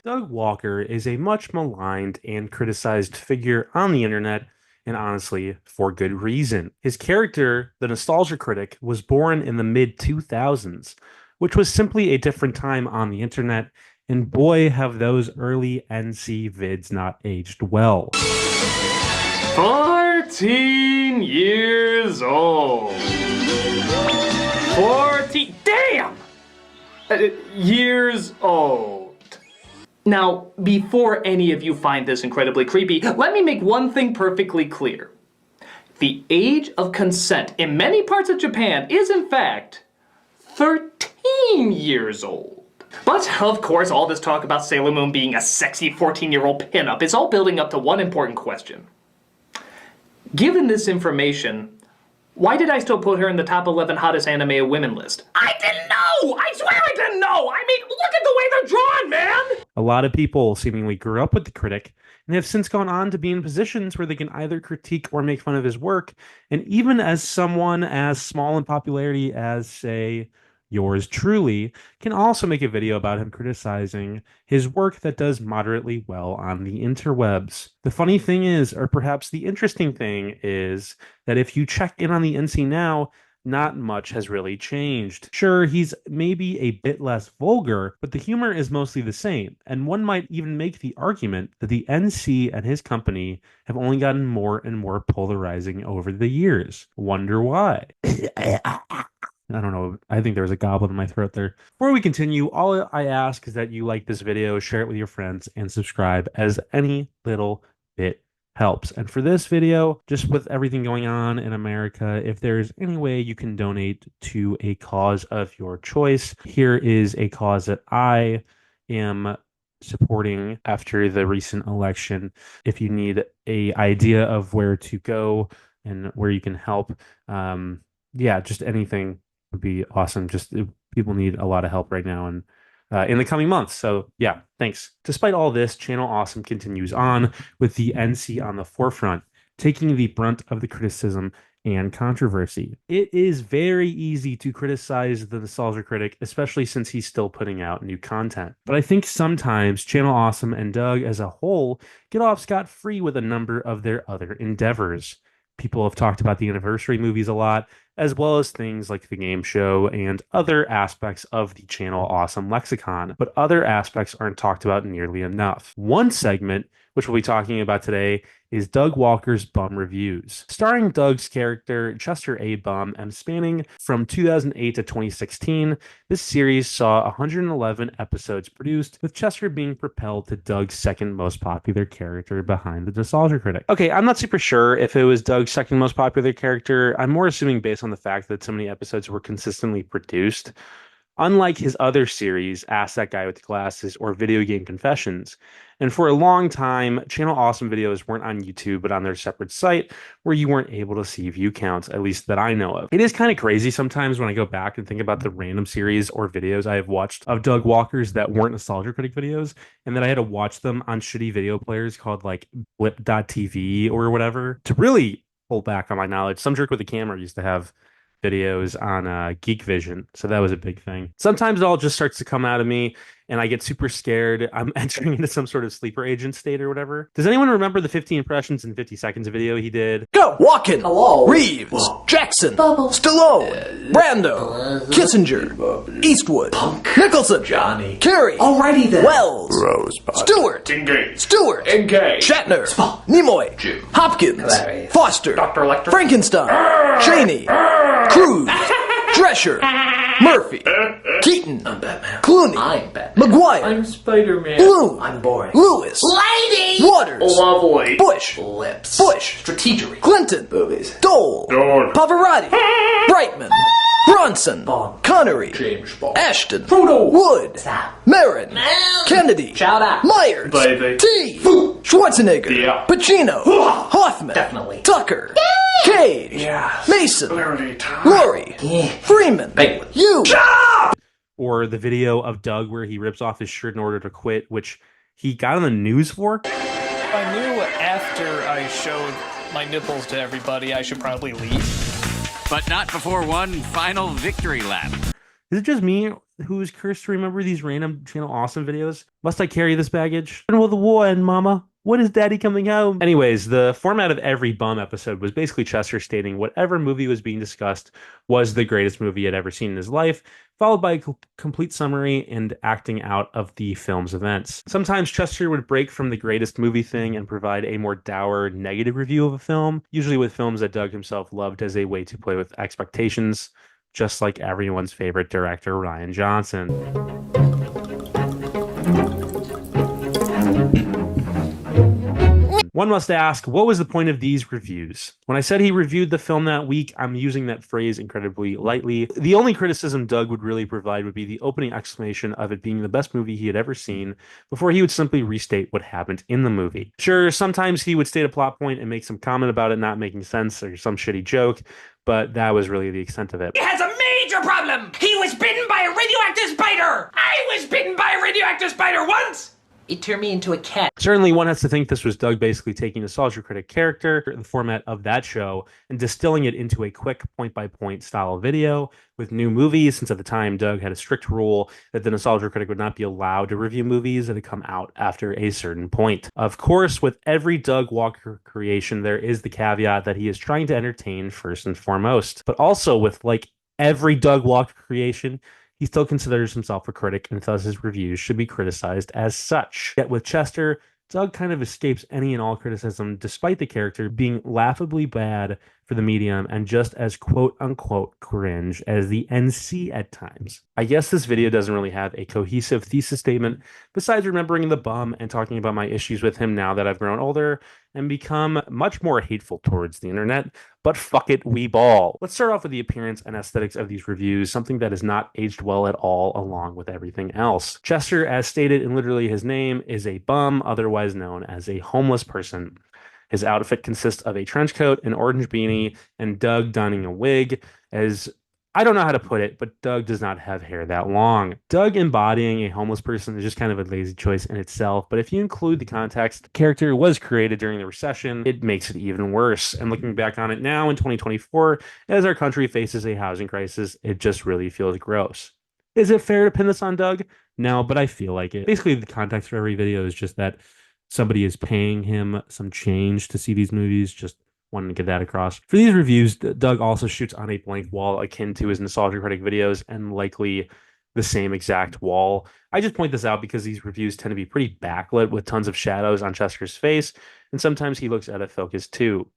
Doug Walker is a much maligned and criticized figure on the internet, and honestly, for good reason. His character, the Nostalgia Critic, was born in the mid 2000s, which was simply a different time on the internet, and boy, have those early NC vids not aged well. 14 years old. 14, damn! Years old. Now, before any of you find this incredibly creepy, let me make one thing perfectly clear. The age of consent in many parts of Japan is, in fact, 13 years old. But, of course, all this talk about Sailor Moon being a sexy 14-year-old pinup is all building up to one important question. Given this information, why did I still put her in the top 11 hottest anime women list? I didn't know! I swear I didn't know! I mean, look at the way they're drawn, man! A lot of people seemingly grew up with the Critic and have since gone on to be in positions where they can either critique or make fun of his work. And even as someone as small in popularity as, say, yours truly, can also make a video about him criticizing his work that does moderately well on the interwebs. The funny thing is, or perhaps the interesting thing is, that if you check in on the NC now, not much has really changed. Sure, he's maybe a bit less vulgar, but the humor is mostly the same, and one might even make the argument that the NC and his company have only gotten more and more polarizing over the years. Wonder why? I don't know. I think there was a goblin in my throat there. Before we continue, all I ask is that you like this video, share it with your friends, and subscribe, as any little bit helps. And for this video, just with everything going on in America, if there's any way you can donate to a cause of your choice, here is a cause that I am supporting after the recent election. If you need an idea of where to go and where you can help, yeah, just anything would be awesome. Just people need a lot of help right now and in the coming months. So yeah, thanks. Despite all this, Channel Awesome continues on with the NC on the forefront, taking the brunt of the criticism and controversy. It is very easy to criticize the Nostalgia Critic, especially since he's still putting out new content. But I think sometimes Channel Awesome and Doug as a whole get off scot-free with a number of their other endeavors. People have talked about the anniversary movies a lot, as well as things like the game show and other aspects of the Channel Awesome lexicon, but other aspects aren't talked about nearly enough. One segment, which we'll be talking about today, is Doug Walker's Bum Reviews. Starring Doug's character, Chester A. Bum, and spanning from 2008 to 2016, this series saw 111 episodes produced, with Chester being propelled to Doug's second most popular character behind the Nostalgia Critic. Okay, I'm not super sure if it was Doug's second most popular character. I'm more assuming based on the fact that so many episodes were consistently produced. Unlike his other series, Ask That Guy with the Glasses or Video Game Confessions. And for a long time, Channel Awesome videos weren't on YouTube, but on their separate site where you weren't able to see view counts, at least that I know of. It is kind of crazy sometimes when I go back and think about the random series or videos I have watched of Doug Walker's that weren't Nostalgia Critic videos, and that I had to watch them on shitty video players called like blip.tv or whatever to really pull back on my knowledge. Some jerk with a camera used to have videos on Geek Vision, so that was a big thing. Sometimes it all just starts to come out of me and I get super scared. I'm entering into some sort of sleeper agent state or whatever. Does anyone remember the 50 impressions in 50 seconds video he did? Go! Walken! Hello! Reeves! Whoa. Jackson! Bubbles. Stallone! Brando! Kissinger! Eastwood! Punk. Nicholson! Johnny. Carey! Alrighty then. Wells! Rosebud. Stewart! Engage. Stewart! Engage. Shatner! Spock. Nimoy! Jew. Hopkins! Hilarious. Foster! Dr. Lecter. Frankenstein! Cheney! Cruz! Drescher! Murphy! Keaton! I'm Batman. Clooney! I'm Batman. McGuire! I'm Spider-Man. Bloom! I'm boring. Lewis! Lady! Waters! Lovely. Bush! Lips. Bush! Strategery. Clinton! Movies. Dole! Dole. Pavarotti! Brightman! Bronson! Bond. Connery! James Bond. Ashton! Frodo. Wood! Sam. Marin! Mel. Kennedy! Shout out. Myers! Baby. T! Schwarzenegger! Yeah. Pacino! Hoffman! Definitely. Tucker! Cage! Yes. Mason! Clearly time. Laurie! Yeah. Freeman! Penguin. You! Or the video of Doug where he rips off his shirt in order to quit, which he got on the news for. I knew after I showed my nipples to everybody I should probably leave. But not before one final victory lap. Is it just me who's cursed to remember these random Channel Awesome videos? Must I carry this baggage? When will the war end, Mama? When is Daddy coming home? Anyways, the format of every bum episode was basically Chester stating whatever movie was being discussed was the greatest movie he had ever seen in his life, followed by a complete summary and acting out of the film's events. Sometimes Chester would break from the greatest movie thing and provide a more dour, negative review of a film, usually with films that Doug himself loved as a way to play with expectations, just like everyone's favorite director, Ryan Johnson. One must ask, what was the point of these reviews? When I said he reviewed the film that week, I'm using that phrase incredibly lightly. The only criticism Doug would really provide would be the opening exclamation of it being the best movie he had ever seen, before he would simply restate what happened in the movie. Sure, sometimes he would state a plot point and make some comment about it not making sense or some shitty joke, but that was really the extent of it. He has a major problem! He was bitten by a radioactive spider! I was bitten by a radioactive spider once! It turned me into a cat. Certainly, one has to think this was Doug basically taking the Nostalgia Critic character, the format of that show, and distilling it into a quick point-by-point style of video with new movies, since at the time Doug had a strict rule that the Nostalgia Critic would not be allowed to review movies that had come out after a certain point. Of course, with every Doug Walker creation, there is the caveat that he is trying to entertain first and foremost. But also with, like, every Doug Walker creation, he still considers himself a critic, and thus his reviews should be criticized as such. Yet with Chester, Doug kind of escapes any and all criticism, despite the character being laughably bad for the medium and just as quote-unquote cringe as the NC at times. I guess this video doesn't really have a cohesive thesis statement, besides remembering the bum and talking about my issues with him now that I've grown older and become much more hateful towards the internet, but fuck it, we ball. Let's start off with the appearance and aesthetics of these reviews, something that has not aged well at all along with everything else. Chester, as stated in literally his name, is a bum, otherwise known as a homeless person. His outfit consists of a trench coat, an orange beanie, and Doug donning a wig, as I don't know how to put it, but Doug does not have hair that long. Doug embodying a homeless person is just kind of a lazy choice in itself, but if you include the context, the character was created during the recession, it makes it even worse. And looking back on it now in 2024, as our country faces a housing crisis, it just really feels gross. Is it fair to pin this on Doug? No, but I feel like it. Basically, the context for every video is just that somebody is paying him some change to see these movies, just wanted to get that across. For these reviews, Doug also shoots on a blank wall akin to his Nostalgia Critic videos and likely the same exact wall. I just point this out because these reviews tend to be pretty backlit with tons of shadows on Chester's face, and sometimes he looks out of focus too.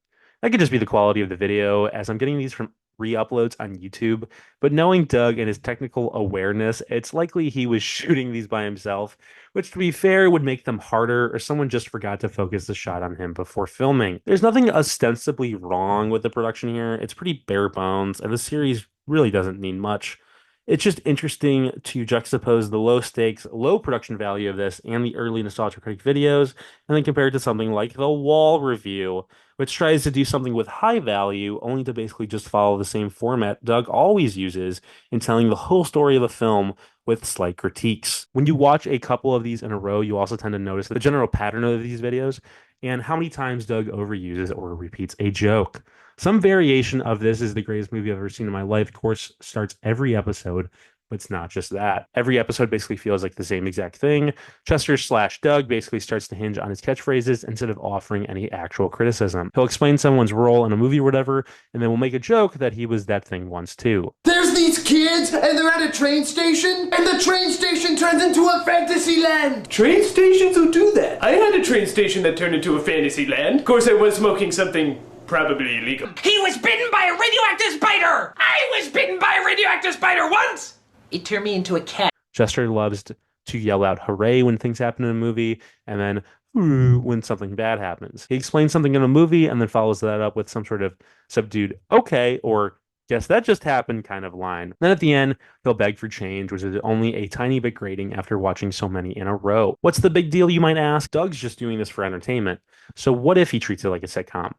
That could just be the quality of the video, as I'm getting these from re-uploads on YouTube, but knowing Doug and his technical awareness, it's likely he was shooting these by himself, which to be fair would make them harder, or someone just forgot to focus the shot on him before filming. There's nothing ostensibly wrong with the production here. It's pretty bare bones, and the series really doesn't need much. It's just interesting to juxtapose the low stakes, low production value of this and the early Nostalgia Critic videos, and then compare it to something like The Wall Review, which tries to do something with high value, only to basically just follow the same format Doug always uses in telling the whole story of a film with slight critiques. When you watch a couple of these in a row, you also tend to notice the general pattern of these videos and how many times Doug overuses or repeats a joke. Some variation of this is the greatest movie I've ever seen in my life, of course, starts every episode, but it's not just that. Every episode basically feels like the same exact thing. Chester/Doug basically starts to hinge on his catchphrases instead of offering any actual criticism. He'll explain someone's role in a movie or whatever, and then we'll make a joke that he was that thing once too. There's these kids, and they're at a train station, and the train station turns into a fantasy land. Train stations will do that. I had a train station that turned into a fantasy land. Of course, I was smoking something probably illegal. He was bitten by a radioactive spider! I was bitten by a radioactive spider once! It turned me into a cat. Chester loves to yell out hooray when things happen in a movie, and then when something bad happens. He explains something in a movie and then follows that up with some sort of subdued okay or guess that just happened kind of line. Then at the end, he'll beg for change, which is only a tiny bit grating after watching so many in a row. What's the big deal, you might ask? Doug's just doing this for entertainment. So what if he treats it like a sitcom?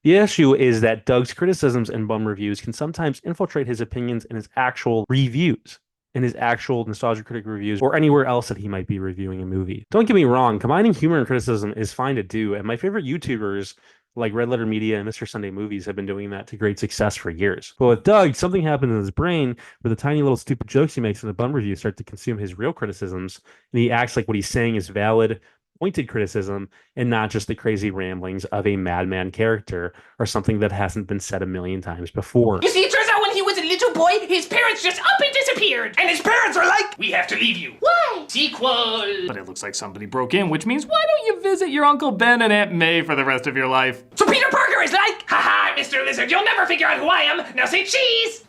The issue is that Doug's criticisms and bum reviews can sometimes infiltrate his opinions in his actual reviews, in his actual Nostalgia Critic reviews, or anywhere else that he might be reviewing a movie. Don't get me wrong, combining humor and criticism is fine to do, and my favorite YouTubers Like Red Letter Media and Mr. Sunday Movies have been doing that to great success for years. But with Doug, something happened in his brain where the tiny little stupid jokes he makes in the bum review start to consume his real criticisms, and he acts like what he's saying is valid, pointed criticism, and not just the crazy ramblings of a madman character or something that hasn't been said a million times before. You see, it turns out when he was a little boy, his parents just up and disappeared. And his parents were like, we have to leave you. Why? Sequel. But it looks like somebody broke in, which means why don't you visit your Uncle Ben and Aunt May for the rest of your life? So Peter Parker is like, haha, Mr. Lizard, you'll never figure out who I am. Now say cheese.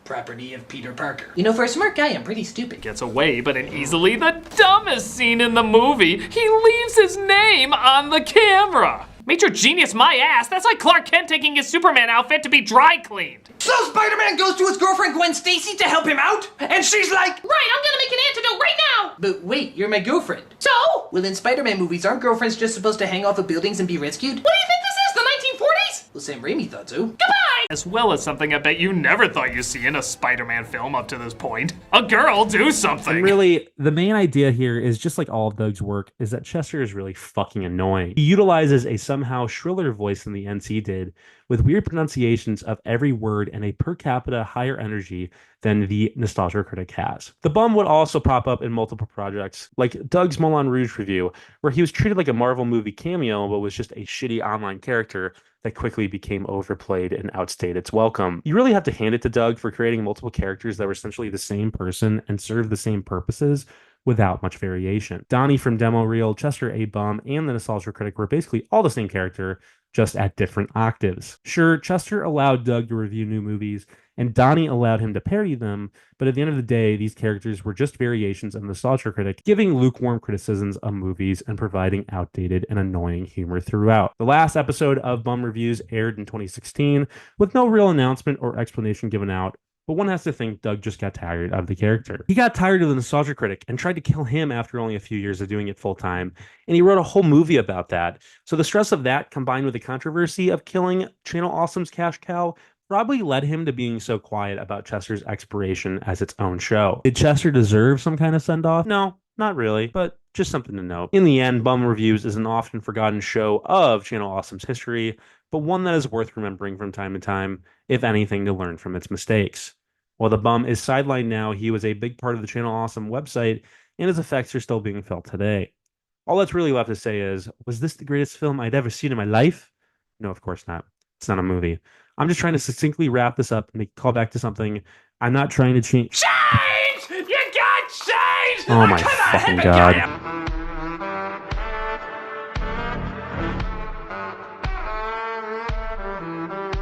Property of Peter Parker. You know, for a smart guy, I'm pretty stupid. Gets away, but in easily the dumbest scene in the movie, he leaves his name on the camera. Major genius my ass, that's like Clark Kent taking his Superman outfit to be dry cleaned. So Spider-Man goes to his girlfriend Gwen Stacy to help him out, and she's like, right, I'm gonna make an antidote right now. But wait, you're my girlfriend. So? Well, in Spider-Man movies, aren't girlfriends just supposed to hang off of buildings and be rescued? What do you think this is, the 1940s? Well, Sam Raimi thought so. Goodbye! As well as something I bet you never thought you'd see in a Spider-Man film up to this point. A girl do something. And really, the main idea here is just like all of Doug's work, is that Chester is really fucking annoying. He utilizes a somehow shriller voice than the NC did, with weird pronunciations of every word and a per capita higher energy than the Nostalgia Critic has. The bum would also pop up in multiple projects, like Doug's Moulin Rouge review, where he was treated like a Marvel movie cameo, but was just a shitty online character that quickly became overplayed and outstayed its welcome. You really have to hand it to Doug for creating multiple characters that were essentially the same person and served the same purposes without much variation. Donnie from Demo Reel, Chester A. Bum, and the Nostalgia Critic were basically all the same character, just at different octaves. Sure, Chester allowed Doug to review new movies, and Donnie allowed him to parody them, but at the end of the day, these characters were just variations of the Nostalgia Critic, giving lukewarm criticisms of movies and providing outdated and annoying humor throughout. The last episode of Bum Reviews aired in 2016, with no real announcement or explanation given out, but one has to think Doug just got tired of the character. He got tired of the Nostalgia Critic and tried to kill him after only a few years of doing it full time, and he wrote a whole movie about that. So the stress of that, combined with the controversy of killing Channel Awesome's cash cow, probably led him to being so quiet about Chester's expiration as its own show. Did Chester deserve some kind of send-off? No, not really, but just something to note. In the end, Bum Reviews is an often forgotten show of Channel Awesome's history, but one that is worth remembering from time to time, if anything, to learn from its mistakes. While the bum is sidelined now, he was a big part of the Channel Awesome website, and his effects are still being felt today. All that's really left to say is, was this the greatest film I'd ever seen in my life? No, of course not. It's not a movie. I'm just trying to succinctly wrap this up and make a call back to something. I'm not trying to change. Change! You got change! Oh my fucking god.